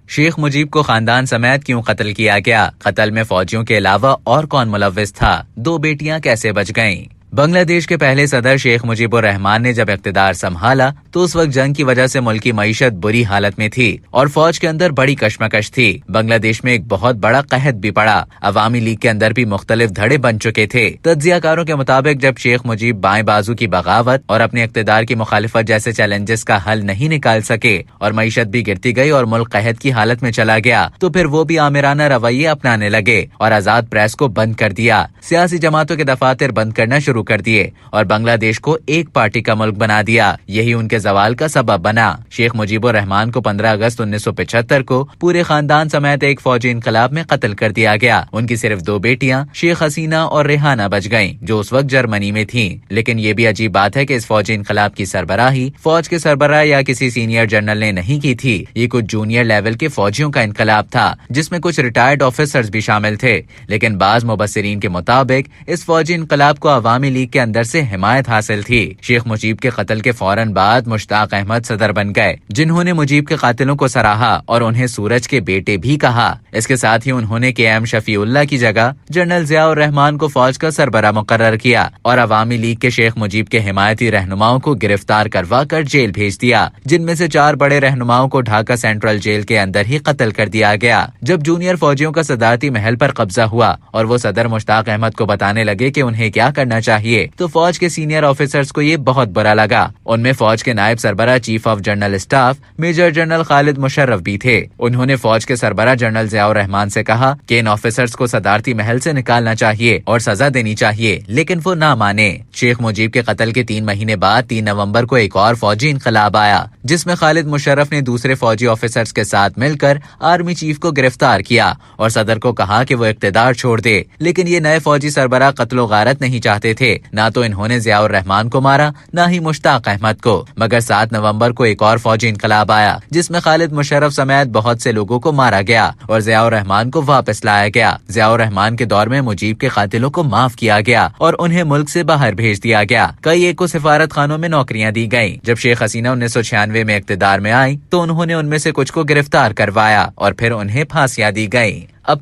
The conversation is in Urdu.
شیخ مجیب کو خاندان سمیت کیوں قتل کیا گیا؟ قتل میں فوجیوں کے علاوہ اور کون ملوث تھا؟ 2 بیٹیاں کیسے بچ گئیں؟ بنگلہ دیش کے پہلے صدر شیخ مجیب الرحمان نے جب اقتدار سنبھالا تو اس وقت جنگ کی وجہ سے ملکی معیشت بری حالت میں تھی اور فوج کے اندر بڑی کشمکش تھی۔ بنگلہ دیش میں ایک بہت بڑا قحط بھی پڑا۔ عوامی لیگ کے اندر بھی مختلف دھڑے بن چکے تھے۔ تجزیہ کاروں کے مطابق جب شیخ مجیب بائیں بازو کی بغاوت اور اپنے اقتدار کی مخالفت جیسے چیلنجز کا حل نہیں نکال سکے اور معیشت بھی گرتی گئی اور ملک قحط کی حالت میں چلا گیا تو پھر وہ بھی آمرانہ رویے اپنانے لگے اور آزاد پریس کو بند کر دیا، سیاسی جماعتوں کے دفاتر بند کرنا شروع کر دیے اور بنگلہ دیش کو ایک پارٹی کا ملک بنا دیا۔ یہی ان کے زوال کا سبب بنا۔ شیخ مجیب الرحمان کو 15 اگست 1975 کو پورے خاندان سمیت ایک فوجی انقلاب میں قتل کر دیا گیا۔ ان کی صرف 2 بیٹیاں شیخ حسینہ اور ریحانہ بچ گئیں جو اس وقت جرمنی میں تھیں۔ لیکن یہ بھی عجیب بات ہے کہ اس فوجی انقلاب کی سربراہی فوج کے سربراہ یا کسی سینئر جنرل نے نہیں کی تھی۔ یہ کچھ جونیئر لیول کے فوجیوں کا انقلاب تھا جس میں کچھ ریٹائرڈ آفیسرز بھی شامل تھے۔ لیکن بعض مبصرین کے مطابق اس فوجی انقلاب کو عوامی لیگ کے اندر سے حمایت حاصل تھی۔ شیخ مجیب کے قتل کے فوراً بعد مشتاق احمد صدر بن گئے جنہوں نے مجیب کے قاتلوں کو سراہا اور انہیں سورج کے بیٹے بھی کہا۔ اس کے ساتھ ہی انہوں نے کے ایم شفیع اللہ کی جگہ جنرل ضیاء الرحمان کو فوج کا سربراہ مقرر کیا اور عوامی لیگ کے شیخ مجیب کے حمایتی رہنماؤں کو گرفتار کروا کر جیل بھیج دیا، جن میں سے 4 بڑے رہنماؤں کو ڈھاکہ سینٹرل جیل کے اندر ہی قتل کر دیا گیا۔ جب جونیئر فوجیوں کا صدارتی محل پر قبضہ ہوا اور وہ صدر مشتاق احمد کو بتانے لگے کہ انہیں کیا کرنا چاہیے تو فوج کے سینئر آفیسرز کو یہ بہت برا لگا۔ ان میں فوج کے نائب سربراہ chief of general staff major general Khalid Musharraf بھی تھے۔ انہوں نے فوج کے سربراہ جنرل ضیاء الرحمان سے کہا کہ ان آفیسرز کو صدارتی محل سے نکالنا چاہیے اور سزا دینی چاہیے، لیکن وہ نہ مانے۔ شیخ مجیب کے قتل کے 3 مہینے بعد 3 نومبر کو ایک اور فوجی انقلاب آیا جس میں خالد مشرف نے دوسرے فوجی آفیسرز کے ساتھ مل کر آرمی چیف کو گرفتار کیا اور صدر کو کہا کہ وہ اقتدار چھوڑ دے۔ لیکن یہ نئے فوجی سربراہ قتل و غارت نہیں چاہتے تھے، نہ تو انہوں نے ضیاء الرحمان کو مارا نہ ہی مشتاق احمد کو، مگر 7 نومبر کو ایک اور فوجی انقلاب آیا جس میں خالد مشرف سمیت بہت سے لوگوں کو مارا گیا اور ضیاء الرحمان کو واپس لایا گیا۔ ضیاء الرحمان کے دور میں مجیب کے قاتلوں کو معاف کیا گیا اور انہیں ملک سے باہر بھیج دیا گیا۔ کئی ایک کو سفارت خانوں میں نوکریاں دی گئیں۔ جب شیخ حسینہ 1996 میں اقتدار میں آئی تو انہوں نے ان میں سے کچھ کو گرفتار کروایا اور پھر انہیں پھانسیاں دی گئیں۔ اب